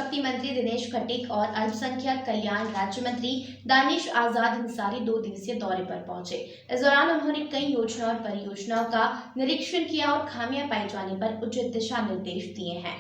शक्ति मंत्री दिनेश खटीक और अल्पसंख्यक कल्याण राज्य मंत्री दानिश आजाद अंसारी 2 दिवसीय दौरे पर पहुंचे। इस दौरान उन्होंने कई योजनाओं और परियोजनाओं का निरीक्षण किया और खामियां पाए जाने पर उचित दिशा निर्देश दिए हैं।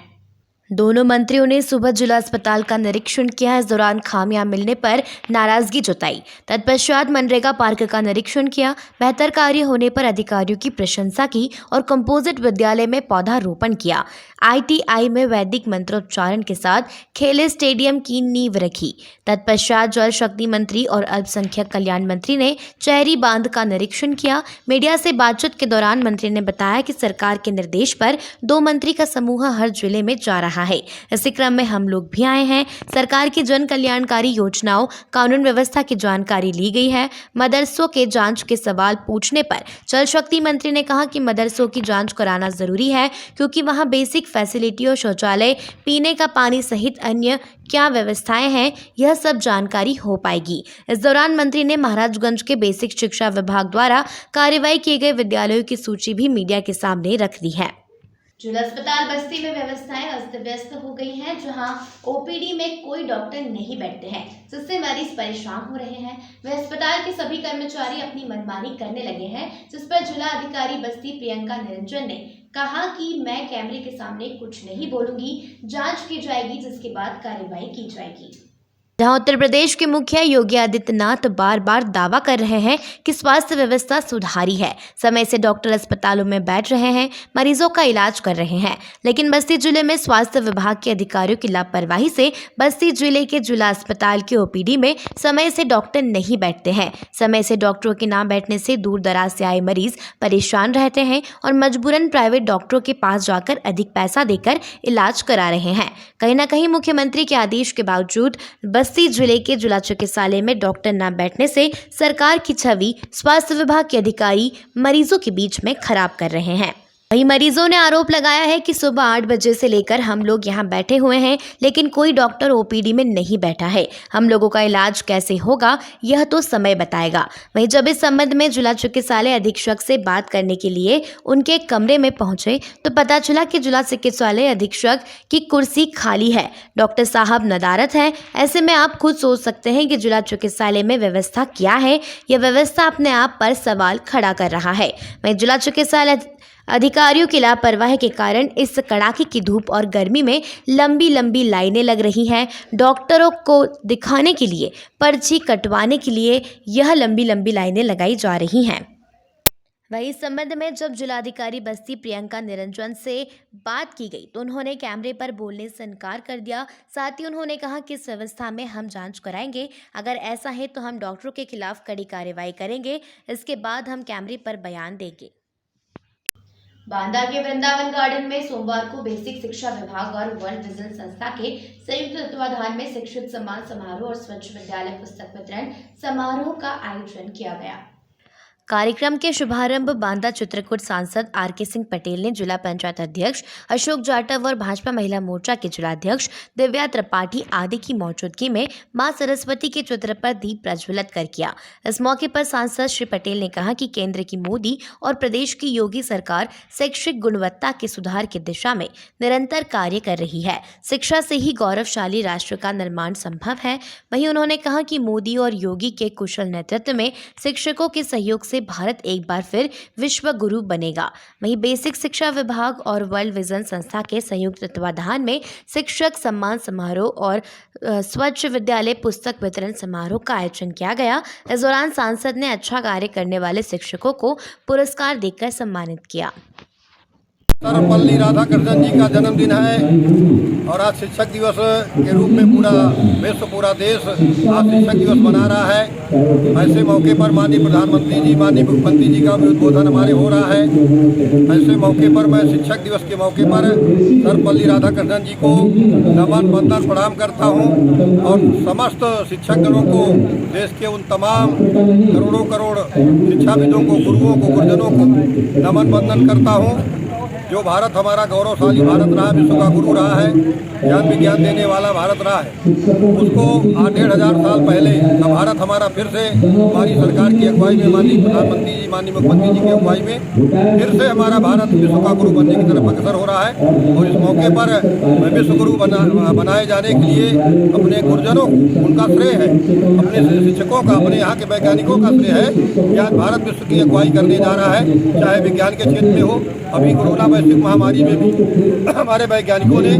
दोनों मंत्रियों ने सुबह जिला अस्पताल का निरीक्षण किया। इस दौरान खामियां मिलने पर नाराजगी जताई। तत्पश्चात मनरेगा पार्क का निरीक्षण किया। बेहतर कार्य होने पर अधिकारियों की प्रशंसा की और कंपोजिट विद्यालय में पौधारोपण किया। ITI में वैदिक मंत्रोच्चारण के साथ खेले स्टेडियम की नींव रखी। तत्पश्चात जल शक्ति मंत्री और अल्पसंख्यक कल्याण मंत्री ने चेहरी बांध का निरीक्षण किया। मीडिया से बातचीत के दौरान मंत्री ने बताया कि सरकार के निर्देश पर 2 मंत्री का समूह हर जिले में जा रहा है। इसी क्रम में हम लोग भी आए हैं। सरकार की जन कल्याणकारी योजनाओं, कानून व्यवस्था की जानकारी ली गई है। मदरसों के जांच के सवाल पूछने पर जल शक्ति मंत्री ने कहा कि मदरसों की जांच कराना जरूरी है, क्योंकि वहां बेसिक फैसिलिटी और शौचालय, पीने का पानी सहित अन्य क्या व्यवस्थाएं हैं, यह सब जानकारी हो पाएगी। इस दौरान मंत्री ने महाराजगंज के बेसिक शिक्षा विभाग द्वारा कार्यवाही किए गए विद्यालयों की सूची भी मीडिया के सामने रख दी है। जिला अस्पताल बस्ती में व्यवस्थाएं अस्त व्यस्त हो गई हैं, जहां OPD में कोई डॉक्टर नहीं बैठते हैं, जिससे मरीज परेशान हो रहे हैं। वह अस्पताल के सभी कर्मचारी अपनी मनमानी करने लगे हैं, जिस पर जिला अधिकारी बस्ती प्रियंका निरंजन ने कहा कि मैं कैमरे के सामने कुछ नहीं बोलूंगी, जांच की जाएगी, जिसके बाद कार्रवाई की जाएगी। जहां उत्तर प्रदेश के मुखिया योगी आदित्यनाथ बार बार दावा कर रहे हैं कि स्वास्थ्य व्यवस्था सुधारी है, समय से डॉक्टर अस्पतालों में बैठ रहे हैं, मरीजों का इलाज कर रहे हैं, लेकिन बस्ती जिले में स्वास्थ्य विभाग के अधिकारियों की लापरवाही से बस्ती जिले के जिला अस्पताल के OPD में समय से डॉक्टर नहीं बैठते हैं। समय से डॉक्टरों के ना बैठने से दूर दराज से आए मरीज परेशान रहते हैं और मजबूरन प्राइवेट डॉक्टरों के पास जाकर अधिक पैसा देकर इलाज करा रहे हैं। कहीं ना कहीं मुख्यमंत्री के आदेश के बावजूद बस्ती जिले के जिला चिकित्सालय में डॉक्टर न बैठने से सरकार की छवि स्वास्थ्य विभाग के अधिकारी मरीजों के बीच में खराब कर रहे हैं। वहीं मरीजों ने आरोप लगाया है कि सुबह 8 बजे से लेकर हम लोग यहां बैठे हुए हैं, लेकिन कोई डॉक्टर OPD में नहीं बैठा है। हम लोगों का इलाज कैसे होगा, यह तो समय बताएगा। वहीं जब इस संबंध में जिला चिकित्सालय अधीक्षक से बात करने के लिए उनके कमरे में पहुंचे तो पता चला कि जिला चिकित्सालय अधीक्षक की कुर्सी खाली है, डॉक्टर साहब नदारत हैं। ऐसे में आप खुद सोच सकते हैं कि जिला चिकित्सालय में व्यवस्था क्या है। यह व्यवस्था अपने आप पर सवाल खड़ा कर रहा है। वहीं जिला चिकित्सालय अधिकारियों की लापरवाही के कारण इस कड़ाके की धूप और गर्मी में लंबी लंबी लाइनें लग रही हैं। डॉक्टरों को दिखाने के लिए, पर्ची कटवाने के लिए यह लंबी लंबी लाइनें लगाई जा रही हैं। वहीं इस संबंध में जब जिलाधिकारी बस्ती प्रियंका निरंजन से बात की गई तो उन्होंने कैमरे पर बोलने से इनकार कर दिया। साथ ही उन्होंने कहा कि इस व्यवस्था में हम जांच कराएंगे, अगर ऐसा है तो हम डॉक्टरों के खिलाफ कड़ी कार्रवाई करेंगे, इसके बाद हम कैमरे पर बयान देंगे। बांदा के वृंदावन गार्डन में सोमवार को बेसिक शिक्षा विभाग और वर्ल्ड विजन संस्था के संयुक्त तत्वाधान में शिक्षक सम्मान समारोह और स्वच्छ विद्यालय पुस्तक वितरण समारोह का आयोजन किया गया। कार्यक्रम के शुभारंभ बांदा चित्रकूट सांसद RK सिंह पटेल ने जिला पंचायत अध्यक्ष अशोक जाटव और भाजपा महिला मोर्चा के जिलाध्यक्ष दिव्या त्रिपाठी आदि की मौजूदगी में मां सरस्वती के चित्र पर दीप प्रज्वलित कर किया। इस मौके पर सांसद श्री पटेल ने कहा कि केंद्र की मोदी और प्रदेश की योगी सरकार शैक्षिक गुणवत्ता के सुधार की दिशा में निरंतर कार्य कर रही है। शिक्षा से ही गौरवशाली राष्ट्र का निर्माण संभव है। वहीं उन्होंने कहा कि मोदी और योगी के कुशल नेतृत्व में शिक्षकों के सहयोग से भारत एक बार फिर विश्व गुरु बनेगा। वहीं बेसिक शिक्षा विभाग और वर्ल्ड विजन संस्था के संयुक्त तत्वाधान में शिक्षक सम्मान समारोह और स्वच्छ विद्यालय पुस्तक वितरण समारोह का आयोजन किया गया। इस दौरान सांसद ने अच्छा कार्य करने वाले शिक्षकों को पुरस्कार देकर सम्मानित किया। सर्वपल्ली राधाकृष्णन जी का जन्मदिन है और आज शिक्षक दिवस के रूप में पूरा विश्व, पूरा देश आज शिक्षक दिवस मना रहा है। ऐसे मौके पर माननीय प्रधानमंत्री जी, माननीय मुख्यमंत्री जी का भी उद्बोधन हमारे हो रहा है। ऐसे मौके पर मैं शिक्षक दिवस के मौके पर सर्वपल्ली राधाकृष्णन जी को नमन वंदन प्रणाम करता हूँ और समस्त शिक्षकगणों को, देश के उन तमाम करोड़ों करोड़ शिक्षाविदों को, गुरुओं को, गुरुजनों को नमन वंदन करता हूँ। जो भारत हमारा गौरवशाली भारत रहा, विश्व का गुरु रहा है, ज्ञान विज्ञान देने वाला भारत रहा है, उसको 1500 साल पहले अब भारत हमारा फिर से हमारी सरकार की अगुवाई में, माननीय प्रधानमंत्री जी, माननीय मुख्यमंत्री जी की अगुवाई में फिर से हमारा भारत विश्व का गुरु बनने की तरफ अग्रसर हो रहा है। और इस मौके पर मैं विश्व गुरु बनाए जाने के लिए अपने गुरुजनों को उनका श्रेय है, अपने शिक्षकों का, अपने यहाँ के वैज्ञानिकों का श्रेय है कि आज भारत विश्व की अगुवाई करने जा रहा है, चाहे विज्ञान के क्षेत्र में हो। अभी कोरोना वैश्विक महामारी में भी हमारे वैज्ञानिकों ने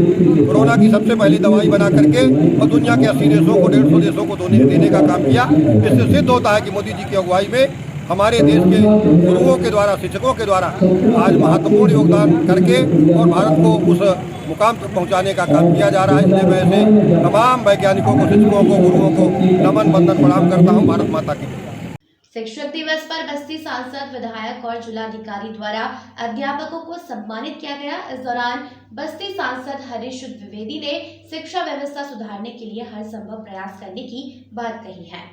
कोरोना की सबसे पहली दवाई बना करके और दुनिया के 80 देशों को, 150 देशों को देने का काम किया। इससे सिद्ध होता है कि मोदी जी की अगुवाई में हमारे देश के गुरुओं के द्वारा, शिक्षकों के द्वारा आज महत्वपूर्ण योगदान करके और भारत को उस मुकाम तक पहुंचाने का काम किया जा रहा है। इसलिए मैं ऐसे तमाम वैज्ञानिकों को, शिक्षकों को, गुरुओं को नमन वंदन प्रणाम करता हूं भारत माता की। शिक्षक दिवस पर बस्ती सांसद, विधायक और जिलाधिकारी द्वारा अध्यापकों को सम्मानित किया गया। इस दौरान बस्ती सांसद हरीश द्विवेदी ने शिक्षा व्यवस्था सुधारने के लिए हर संभव प्रयास करने की बात कही है।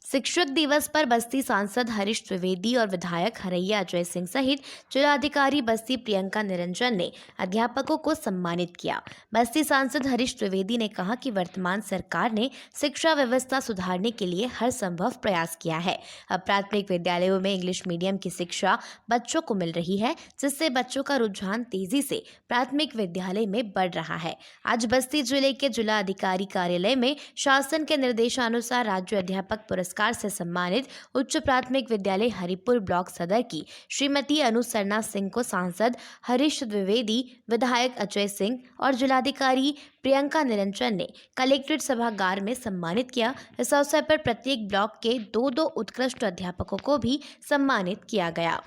शिक्षक दिवस पर बस्ती सांसद हरीश द्विवेदी और विधायक हरैया अजय सिंह सहित जिलाधिकारी बस्ती प्रियंका निरंजन ने अध्यापकों को सम्मानित किया। बस्ती सांसद हरीश द्विवेदी ने कहा कि वर्तमान सरकार ने शिक्षा व्यवस्था सुधारने के लिए हर संभव प्रयास किया है। अब प्राथमिक विद्यालयों में इंग्लिश मीडियम की शिक्षा बच्चों को मिल रही है, जिससे बच्चों का रुझान तेजी से प्राथमिक विद्यालय में बढ़ रहा है। आज बस्ती जिले के जिला अधिकारी कार्यालय में शासन के निर्देशानुसार राज्य अध्यापक पुरस्कार से सम्मानित उच्च प्राथमिक विद्यालय हरिपुर ब्लॉक सदर की श्रीमती अनुसरना सिंह को सांसद हरीश द्विवेदी, विधायक अजय सिंह और जिलाधिकारी प्रियंका निरंजन ने कलेक्ट्रेट सभागार में सम्मानित किया। इस अवसर पर प्रत्येक ब्लॉक के 2 उत्कृष्ट अध्यापकों को भी सम्मानित किया गया।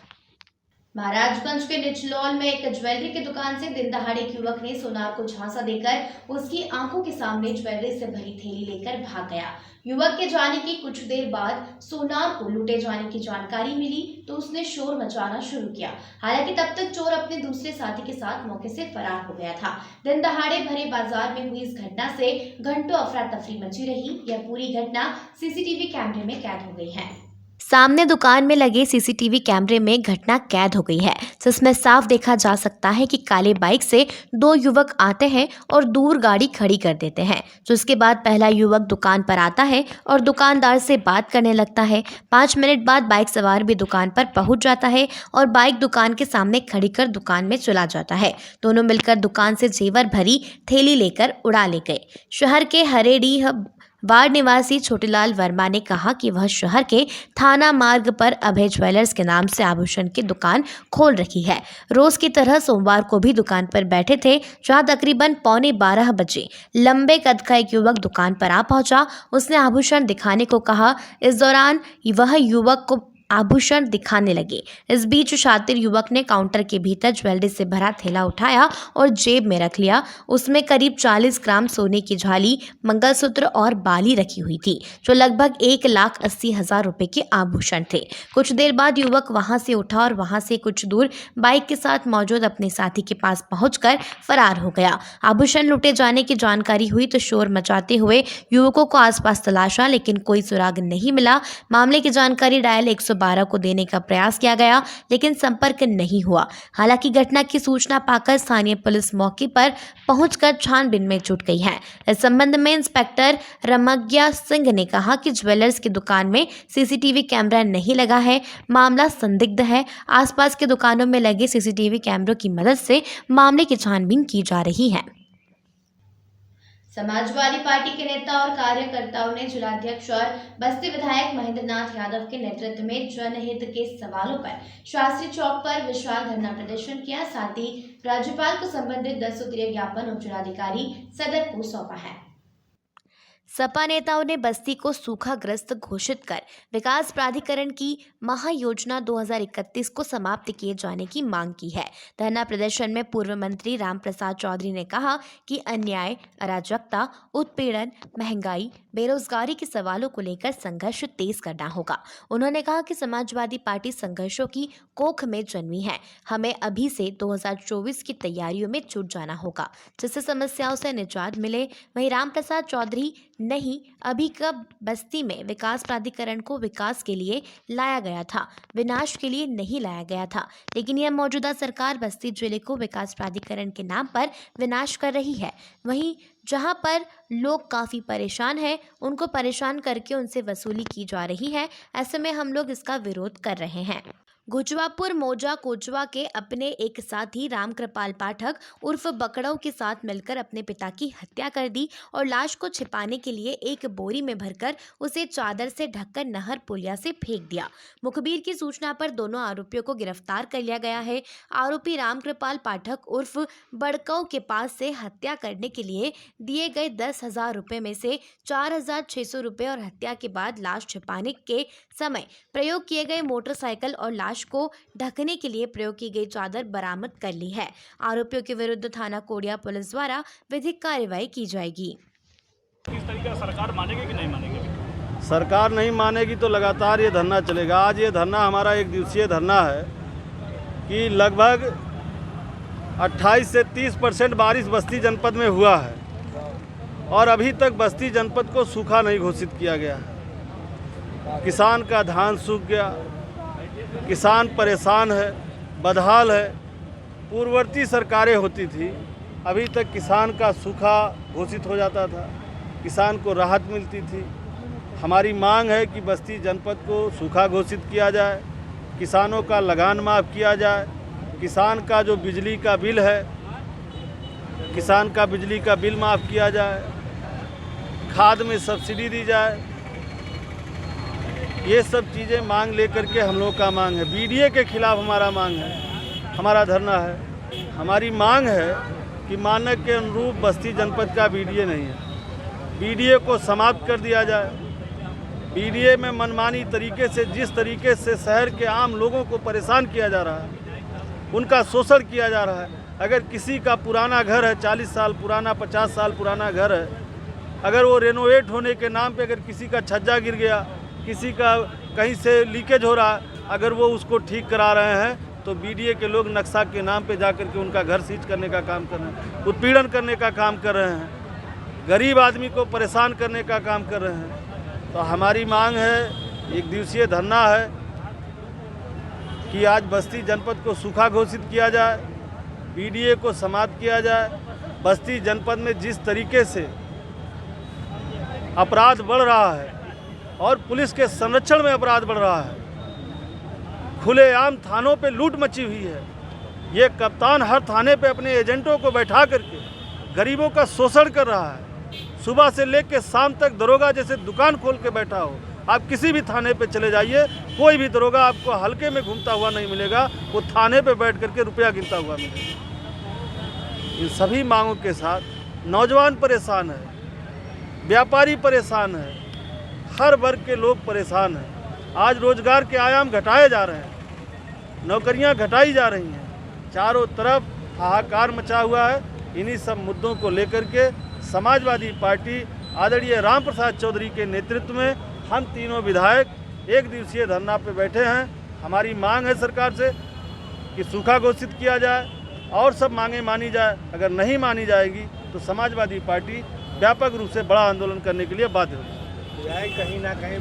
महाराजगंज के निचलौल में एक ज्वेलरी की दुकान से दिन दहाड़े एक युवक ने सोनार को झांसा देकर उसकी आंखों के सामने ज्वेलरी से भरी थैली लेकर भाग गया। युवक के जाने की कुछ देर बाद सोनार को लूटे जाने की जानकारी मिली तो उसने शोर मचाना शुरू किया। हालांकि तब तक चोर अपने दूसरे साथी के साथ मौके से फरार हो गया था। दिन दहाड़े भरे बाजार में हुई इस घटना से घंटों अफरा तफरी मची रही। यह पूरी घटना सीसीटीवी कैमरे में कैद हो गई है। सामने दुकान में लगे सीसीटीवी कैमरे में घटना कैद हो गई है, जिसमें साफ देखा जा सकता है कि काले बाइक से 2 युवक आते हैं और दूर गाड़ी खड़ी कर देते हैं। जिसके बाद पहला युवक दुकान पर आता है और दुकानदार से बात करने लगता है। 5 मिनट बाद बाइक सवार भी दुकान पर पहुंच जाता है और बाइक दुकान के सामने खड़ी कर दुकान में चला जाता है। दोनों मिलकर दुकान से जेवर भरी थैली लेकर उड़ा ले गए। शहर के हरेडीह वार्ड निवासी छोटेलाल वर्मा ने कहा कि वह शहर के थाना मार्ग पर अभय ज्वेलर्स के नाम से आभूषण की दुकान खोल रखी है। रोज की तरह सोमवार को भी दुकान पर बैठे थे, जहां तकरीबन 11:15 बजे लंबे कद का एक युवक दुकान पर आ पहुंचा। उसने आभूषण दिखाने को कहा। इस दौरान वह युवक को आभूषण दिखाने लगे। इस बीच शातिर युवक ने काउंटर के भीतर ज्वेलरी से भरा थैला उठाया और जेब में रख लिया। उसमें करीब 40 ग्राम सोने की झाली, मंगलसूत्र और बाली रखी हुई थी, जो लगभग 1,80,000 रुपए के आभूषण थे। कुछ देर बाद युवक वहां से उठा और वहां से कुछ दूर बाइक के साथ मौजूद अपने साथी के पास पहुंचकर फरार हो गया। आभूषण लूटे जाने की जानकारी हुई तो शोर मचाते हुए युवकों को आसपास तलाशा, लेकिन कोई सुराग नहीं मिला। मामले की जानकारी डायल 112 को देने का प्रयास किया गया, लेकिन संपर्क नहीं हुआ। हालांकि घटना की सूचना पाकर स्थानीय पुलिस मौके पर पहुंचकर छानबीन में जुट गई है। इस संबंध में इंस्पेक्टर रमज्ञा सिंह ने कहा कि ज्वेलर्स की दुकान में सीसीटीवी कैमरा नहीं लगा है, मामला संदिग्ध है। आसपास के दुकानों में लगे सीसीटीवी कैमरों की मदद से मामले की छानबीन की जा रही है। समाजवादी पार्टी के नेता और कार्यकर्ताओं ने जिलाध्यक्ष और बस्ती विधायक महेंद्र नाथ यादव के नेतृत्व में जनहित के सवालों पर शास्त्री चौक पर विशाल धरना प्रदर्शन किया। साथ ही राज्यपाल को संबंधित 10 सूत्रीय ज्ञापन उप जिलाधिकारी सदर को सौंपा है। सपा नेताओं ने बस्ती को सूखाग्रस्त घोषित कर विकास प्राधिकरण की महायोजना 2031 को समाप्त किए जाने की मांग की है। धरना प्रदर्शन में पूर्व मंत्री रामप्रसाद चौधरी ने कहा कि अन्याय, अराजकता, उत्पीड़न, महंगाई, बेरोजगारी के सवालों को लेकर संघर्ष तेज करना होगा। उन्होंने कहा कि समाजवादी पार्टी संघर्षों की कोख में जन्मी है। हमें अभी से 2024 की तैयारियों में जुट जाना होगा, जिससे समस्याओं से निजात मिले। वहीं रामप्रसाद चौधरी नहीं, अभी कब बस्ती में विकास प्राधिकरण को विकास के लिए लाया गया था, विनाश के लिए नहीं लाया गया था। लेकिन यह मौजूदा सरकार बस्ती जिले को विकास प्राधिकरण के नाम पर विनाश कर रही है। वहीं जहां पर लोग काफ़ी परेशान हैं, उनको परेशान करके उनसे वसूली की जा रही है। ऐसे में हम लोग इसका विरोध कर रहे हैं। गुजवापुर मौजा कोचवा के अपने एक साथी रामकृपाल पाठक उर्फ बकड़ों के साथ मिलकर अपने पिता की हत्या कर दी और लाश को छिपाने के लिए एक बोरी में भरकर उसे चादर से ढककर नहर पुलिया से फेंक दिया। मुखबिर की सूचना पर दोनों आरोपियों को गिरफ्तार कर लिया गया है। आरोपी रामकृपाल पाठक उर्फ बड़कौ के पास से हत्या करने के लिए दिए गए 10,000 रुपये में से 4,600 रुपये और हत्या के बाद लाश छिपाने के समय प्रयोग किए गए मोटरसाइकिल और लाश को ढकने के लिए प्रयोग की गई चादर बरामद कर ली है। आरोपियों के विरुद्ध थाना कोडिया पुलिस द्वारा विधिक कार्रवाई की जाएगी। किस तरीके से सरकार मानेगी कि नहीं मानेगी? सरकार नहीं मानेगी तो लगातार ये धरना चलेगा। आज ये धरना हमारा 1 दिवसीय धरना है कि लगभग 28 से 30% बारिश बस्ती जनपद में हुआ है और अभी तक बस्ती जनपद को सूखा नहीं घोषित किया गया। किसान का धान सूख गया, किसान परेशान है, बदहाल है। पूर्ववर्ती सरकारें होती थी, अभी तक किसान का सूखा घोषित हो जाता था, किसान को राहत मिलती थी। हमारी मांग है कि बस्ती जनपद को सूखा घोषित किया जाए, किसानों का लगान माफ़ किया जाए, किसान का जो बिजली का बिल है, किसान का बिजली का बिल माफ़ किया जाए, खाद में सब्सिडी दी जाए। ये सब चीज़ें मांग लेकर के हम लोग का मांग है। बीडीए के खिलाफ हमारा मांग है, हमारा धरना है। हमारी मांग है कि मानक के अनुरूप बस्ती जनपद का बीडीए नहीं है, बीडीए को समाप्त कर दिया जाए। बीडीए में मनमानी तरीके से, जिस तरीके से शहर के आम लोगों को परेशान किया जा रहा है, उनका शोषण किया जा रहा है। अगर किसी का पुराना घर है, 40 साल पुराना, 50 साल पुराना घर है, अगर वो रेनोवेट होने के नाम पे अगर किसी का छज्जा गिर गया, किसी का कहीं से लीकेज हो रहा, अगर वो उसको ठीक करा रहे हैं तो बीडीए के लोग नक्शा के नाम पे जाकर के उनका घर सीज करने का काम कर रहे हैं, उत्पीड़न करने का काम कर रहे हैं, गरीब आदमी को परेशान करने का काम कर रहे हैं। तो हमारी मांग है, 1 दिवसीय धरना है कि आज बस्ती जनपद को सूखा घोषित किया जाए, बीडीए को समाप्त किया जाए। बस्ती जनपद में जिस तरीके से अपराध बढ़ रहा है और पुलिस के संरक्षण में अपराध बढ़ रहा है, खुलेआम थानों पे लूट मची हुई है। ये कप्तान हर थाने पे अपने एजेंटों को बैठा करके गरीबों का शोषण कर रहा है। सुबह से लेकर शाम तक दरोगा जैसे दुकान खोल के बैठा हो। आप किसी भी थाने पे चले जाइए, कोई भी दरोगा आपको हल्के में घूमता हुआ नहीं मिलेगा, वो थाने पे बैठ करके रुपया गिनता हुआ मिलेगा। इन सभी मांगों के साथ नौजवान परेशान है, व्यापारी परेशान है, हर वर्ग के लोग परेशान हैं। आज रोजगार के आयाम घटाए जा रहे हैं, नौकरियां घटाई जा रही हैं, चारों तरफ हाहाकार मचा हुआ है। इन्हीं सब मुद्दों को लेकर के समाजवादी पार्टी आदरणीय राम प्रसाद चौधरी के नेतृत्व में हम तीनों विधायक 1 दिवसीय धरना पे बैठे हैं। हमारी मांग है सरकार से कि सूखा घोषित किया जाए और सब मांगें मानी जाए। अगर नहीं मानी जाएगी तो समाजवादी पार्टी व्यापक रूप से बड़ा आंदोलन करने के लिए बाध्य होगी। कहीं ना कहीं